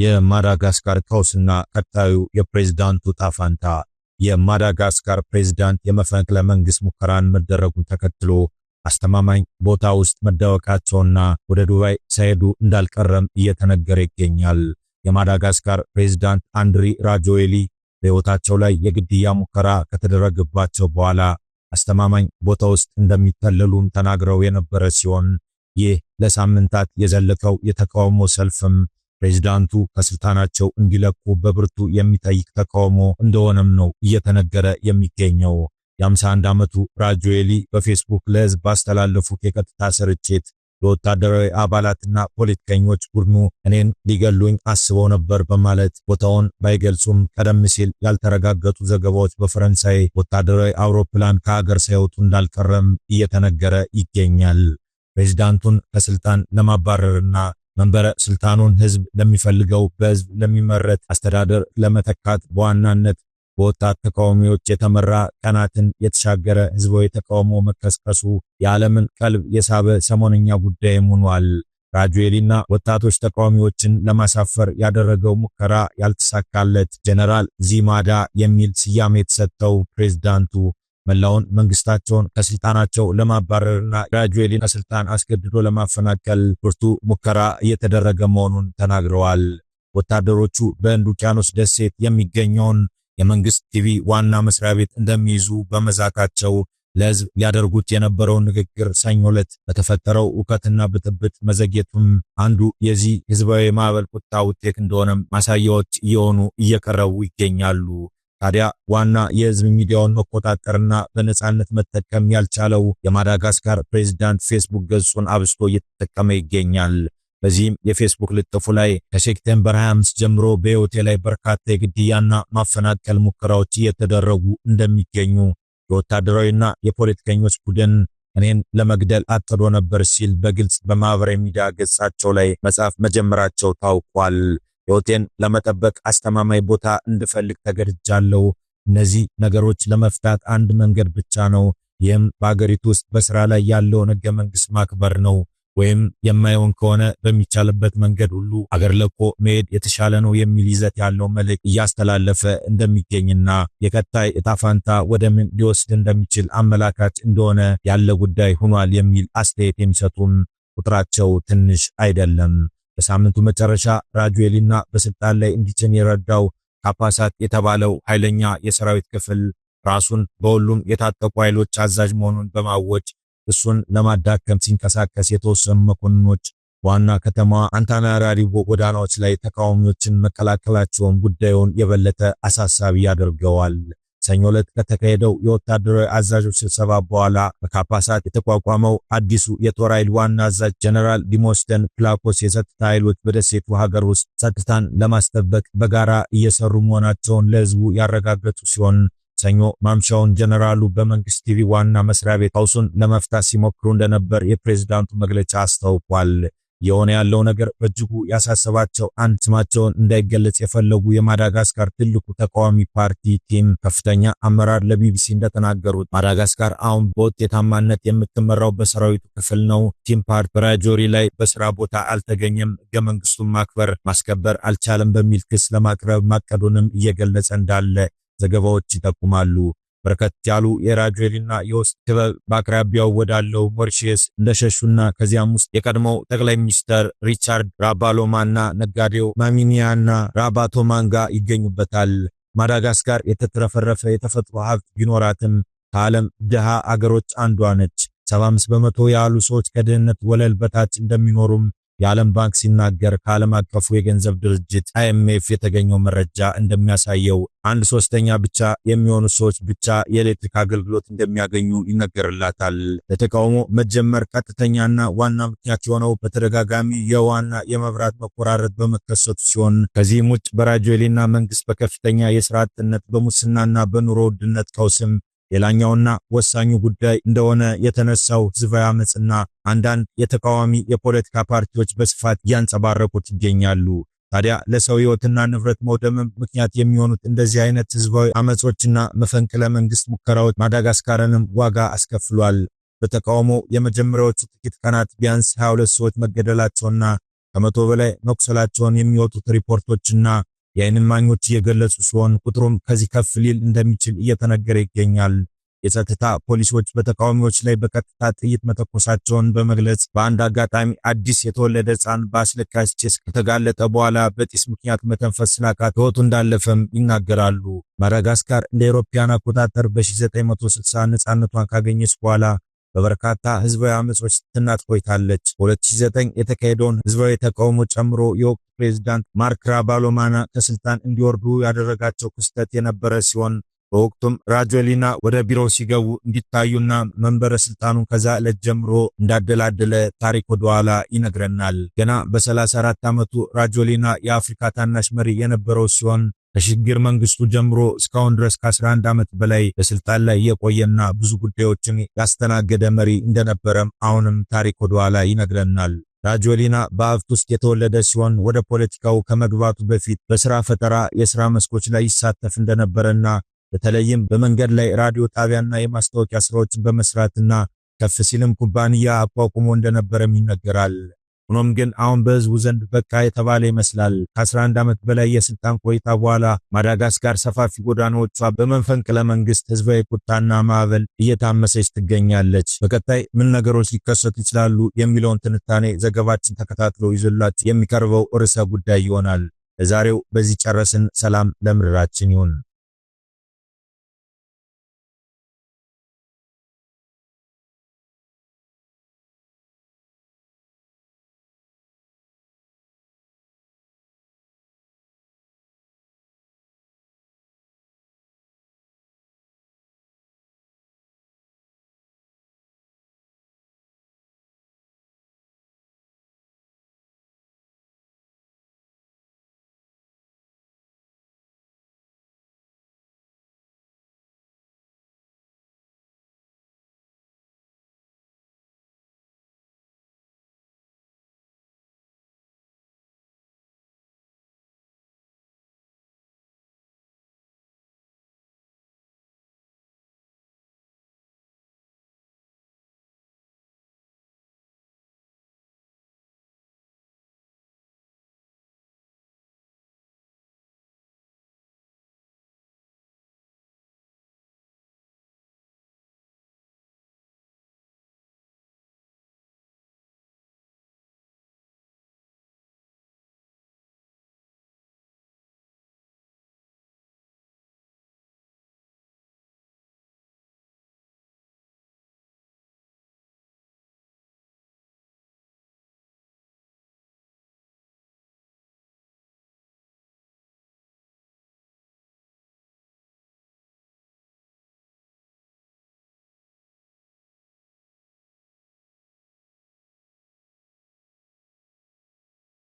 የማዳጋስካር ቀውስና ቀጣዩ የፕሬዝዳንቱ ጣፋንታ። የማዳጋስካር ፕሬዝዳንት የመፈንቅለ መንግስት ሙከራን መደረጉን ተከትሎ አስተማማኝ ቦታ ውስጥ መደበቃቸውና ወደ ዱባይ ሳይሄዱ እንዳልቀረም እየተነገረ ይገኛል። የማዳጋስካር ፕሬዝዳንት አንድሪ ራጆኤሊ በሕይወታቸው ላይ የግድያ ሙከራ ከተደረገባቸው በኋላ አስተማማኝ ቦታ ውስጥ እንደሚጠለሉም ተናግረው የነበረ ሲሆን ይህ ለሳምንታት የዘለቀው የተቃውሞ ሰልፍም ፕሬዝዳንቱ ከስልጣናቸው እንዲለቁ በብርቱ የሚጠይቅ ተቃውሞ እንደሆነም ነው እየተነገረ የሚገኘው። የ51 ዓመቱ ራጆኤሊ በፌስቡክ ለሕዝብ ባስተላለፉት የቀጥታ ስርጭት ለወታደራዊ አባላትና ፖለቲከኞች ቡድኑ እኔን ሊገሉኝ አስበው ነበር በማለት ቦታውን ባይገልጹም ቀደም ሲል ያልተረጋገጡ ዘገባዎች በፈረንሳይ ወታደራዊ አውሮፕላን ከሀገር ሳይወጡ እንዳልቀረም እየተነገረ ይገኛል። ፕሬዝዳንቱን ከስልጣን ለማባረርና መንበረ ስልጣኑን ህዝብ ለሚፈልገው በህዝብ ለሚመረጥ አስተዳደር ለመተካት በዋናነት በወጣት ተቃዋሚዎች የተመራ ቀናትን የተሻገረ ህዝባዊ ተቃውሞ መቀስቀሱ የዓለምን ቀልብ የሳበ ሰሞነኛ ጉዳይ ሆኗል። ራጆኤሊና ወጣቶች ተቃዋሚዎችን ለማሳፈር ያደረገው ሙከራ ያልተሳካለት ጀነራል ዚማዳ የሚል ስያሜ የተሰጠው ፕሬዝዳንቱ መላውን መንግስታቸውን ከስልጣናቸው ለማባረርና ራጆኤሊን ከስልጣን አስገድዶ ለማፈናቀል ብርቱ ሙከራ እየተደረገ መሆኑን ተናግረዋል። ወታደሮቹ በህንድ ውቅያኖስ ደሴት የሚገኘውን የመንግስት ቲቪ ዋና መስሪያ ቤት እንደሚይዙ በመዛታቸው ለህዝብ ሊያደርጉት የነበረውን ንግግር ሰኞ ዕለት በተፈጠረው ውከትና ብጥብጥ መዘግየቱም አንዱ የዚህ ህዝባዊ ማዕበል ቁጣ ውጤት እንደሆነም ማሳያዎች እየሆኑ እየቀረቡ ይገኛሉ። ታዲያ ዋና የህዝብ ሚዲያውን መቆጣጠርና በነጻነት መጠቀም ያልቻለው የማዳጋስካር ፕሬዝዳንት ፌስቡክ ገጹን አብስቶ እየተጠቀመ ይገኛል። በዚህም የፌስቡክ ልጥፉ ላይ ከሴፕቴምበር 25 ጀምሮ በህይወቴ ላይ በርካታ የግድያና ማፈናቀል ሙከራዎች እየተደረጉ እንደሚገኙ የወታደራዊና የፖለቲከኞች ቡድን እኔን ለመግደል አቅዶ ነበር ሲል በግልጽ በማህበራዊ ሚዲያ ገጻቸው ላይ መጻፍ መጀመራቸው ታውቋል። ሕይወቴን ለመጠበቅ አስተማማኝ ቦታ እንድፈልግ ተገድጃለሁ። እነዚህ ነገሮች ለመፍታት አንድ መንገድ ብቻ ነው። ይህም በአገሪቱ ውስጥ በስራ ላይ ያለውን ህገ መንግስት ማክበር ነው። ወይም የማይሆን ከሆነ በሚቻልበት መንገድ ሁሉ አገር ለቆ መሄድ የተሻለ ነው የሚል ይዘት ያለው መልእክት እያስተላለፈ እንደሚገኝና የቀጣይ ዕጣ ፈንታ ወደ ምን ሊወስድ እንደሚችል አመላካች እንደሆነ ያለ ጉዳይ ሆኗል የሚል አስተያየት የሚሰጡም ቁጥራቸው ትንሽ አይደለም። በሳምንቱ መጨረሻ ራጆኤሊና በስልጣን ላይ እንዲጭን የረዳው ካፓሳት የተባለው ኃይለኛ የሰራዊት ክፍል ራሱን በሁሉም የታጠቁ ኃይሎች አዛዥ መሆኑን በማወጅ እሱን ለማዳከም ሲንቀሳቀስ የተወሰኑ መኮንኖች ዋና ከተማዋ አንታናራሪቮ ጎዳናዎች ላይ ተቃዋሚዎችን መከላከላቸውን ጉዳዩን የበለጠ አሳሳቢ ያደርገዋል። ሰኞ ዕለት ከተካሄደው የወታደራዊ አዛዦች ስብሰባ በኋላ በካፓሳት የተቋቋመው አዲሱ የጦር ኃይል ዋና አዛዥ ጀነራል ዲሞስተን ፕላኮስ የጸጥታ ኃይሎች በደሴቱ ሀገር ውስጥ ጸጥታን ለማስጠበቅ በጋራ እየሰሩ መሆናቸውን ለህዝቡ ያረጋገጡ ሲሆን ሰኞ ማምሻውን ጀነራሉ በመንግስት ቲቪ ዋና መስሪያ ቤት ቀውሱን ለመፍታት ሲሞክሩ እንደነበር የፕሬዝዳንቱ መግለጫ አስታውቋል። የሆነ ያለው ነገር በእጅጉ ያሳሰባቸው አንድ ስማቸውን እንዳይገለጽ የፈለጉ የማዳጋስካር ትልቁ ተቃዋሚ ፓርቲ ቲም ከፍተኛ አመራር ለቢቢሲ እንደተናገሩት ማዳጋስካር አሁን በውጤታማነት የምትመራው በሰራዊቱ ክፍል ነው። ቲም ፓርቲ በራጆሪ ላይ በስራ ቦታ አልተገኘም፣ ህገ መንግስቱን ማስከበር አልቻለም በሚል ክስ ለማቅረብ ማቀዱንም እየገለጸ እንዳለ ዘገባዎች ይጠቁማሉ። በርከት ያሉ የራጆኤሊና የውስጥ ክበብ በአቅራቢያው ወዳለው ሞሪሼስ እንደሸሹና ከዚያም ውስጥ የቀድሞው ጠቅላይ ሚኒስትር ሪቻርድ ራባሎማና ነጋዴው ማሚኒያና ራባቶማንጋ ይገኙበታል። ማዳጋስካር የተትረፈረፈ የተፈጥሮ ሀብት ቢኖራትም ከዓለም ድሃ አገሮች አንዷ ነች። 75 በመቶ ያሉ ሰዎች ከድህነት ወለል በታች እንደሚኖሩም የዓለም ባንክ ሲናገር ከዓለም አቀፉ የገንዘብ ድርጅት IMF የተገኘው መረጃ እንደሚያሳየው 1/3 ብቻ የሚሆኑ ሰዎች ብቻ የኤሌክትሪክ አገልግሎት እንደሚያገኙ ይነገርላታል። ለተቃውሞ መጀመር ቀጥተኛና ዋና ምክንያት የሆነው በተደጋጋሚ የውሃና የመብራት መቆራረጥ በመከሰቱ ሲሆን ከዚህም ውጭ በራጆኤሊና መንግስት በከፍተኛ የስራ አጥነት በሙስናና በኑሮ ውድነት ቀውስም ሌላኛውና ወሳኙ ጉዳይ እንደሆነ የተነሳው ህዝባዊ አመጽና አንዳንድ የተቃዋሚ የፖለቲካ ፓርቲዎች በስፋት ያንጸባረቁት ይገኛሉ። ታዲያ ለሰው ህይወትና ንብረት መውደም ምክንያት የሚሆኑት እንደዚህ አይነት ህዝባዊ አመጾችና መፈንቅለ መንግስት ሙከራዎች ማዳጋስካርንም ዋጋ አስከፍሏል። በተቃውሞ የመጀመሪያዎቹ ጥቂት ቀናት ቢያንስ 22 ሰዎች መገደላቸውና ከመቶ በላይ መቁሰላቸውን የሚወጡት ሪፖርቶችና የዓይን እማኞች እየገለጹ ሲሆን ቁጥሩም ከዚህ ከፍ ሊል እንደሚችል እየተነገረ ይገኛል። የጸጥታ ፖሊሶች በተቃዋሚዎች ላይ በቀጥታ ጥይት መተኮሳቸውን በመግለጽ በአንድ አጋጣሚ አዲስ የተወለደ ሕፃን በአስለቃሽ ጭስ ከተጋለጠ በኋላ በጢስ ምክንያት መተንፈስ ስላቃተው ሕይወቱ እንዳለፈም ይናገራሉ። ማዳጋስካር እንደ አውሮፓውያን አቆጣጠር በ1960 ነፃነቷን ካገኘች በኋላ በበርካታ ህዝባዊ አመጾች ስትናጥ ቆይታለች። በ2009 የተካሄደውን ህዝባዊ ተቃውሞ ጨምሮ የወቅቱ ፕሬዝዳንት ማርክ ራባሎማና ከስልጣን እንዲወርዱ ያደረጋቸው ክስተት የነበረ ሲሆን በወቅቱም ራጆሊና ወደ ቢሮው ሲገቡ እንዲታዩና መንበረ ስልጣኑን ከዛ ዕለት ጀምሮ እንዳደላደለ ታሪክ ወደ ኋላ ይነግረናል። ገና በ34 ዓመቱ ራጆሊና የአፍሪካ ታናሽ መሪ የነበረው ሲሆን ከሽግግር መንግስቱ ጀምሮ እስካሁን ድረስ ከ11 ዓመት በላይ በስልጣን ላይ የቆየና ብዙ ጉዳዮችን ያስተናገደ መሪ እንደነበረም አሁንም ታሪክ ወደ ኋላ ይነግረናል። ራጆሊና በሀብት ውስጥ የተወለደ ሲሆን ወደ ፖለቲካው ከመግባቱ በፊት በስራ ፈጠራ የስራ መስኮች ላይ ይሳተፍ እንደነበረና በተለይም በመንገድ ላይ ራዲዮ ጣቢያና የማስታወቂያ ስራዎችን በመስራትና ከፍ ሲልም ኩባንያ አቋቁሞ እንደነበረም ይነገራል። ሆኖም ግን አሁን በህዝቡ ዘንድ በቃ የተባለ ይመስላል። ከ11 ዓመት በላይ የስልጣን ቆይታ በኋላ ማዳጋስካር ሰፋፊ ጎዳናዎቿ በመፈንቅለ መንግስት ህዝባዊ ቁጣና ማዕበል እየታመሰች ትገኛለች። በቀጣይ ምን ነገሮች ሊከሰቱ ይችላሉ የሚለውን ትንታኔ ዘገባችን ተከታትሎ ይዞላችሁ የሚቀርበው ርዕሰ ጉዳይ ይሆናል። ለዛሬው በዚህ ጨረስን። ሰላም ለምድራችን ይሁን።